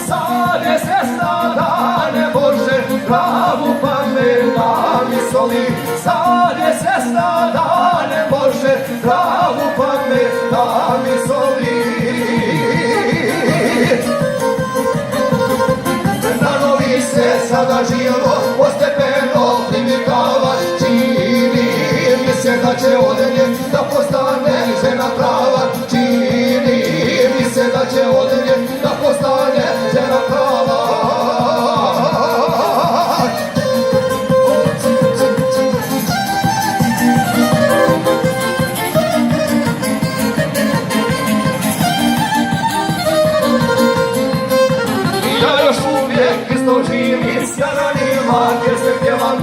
sad je sestra dane Bože, pravu pamet da mi soli. Sad je sestra dane Bože, pravu pamet da mi soli. Na novi se sada živo postepeno privikava, čini mi se da će od nje da postane žena prava, čini mi se da će od nje da postane žena prava. Ja još uvijek isto živim, ja na njima gdje se pjevam.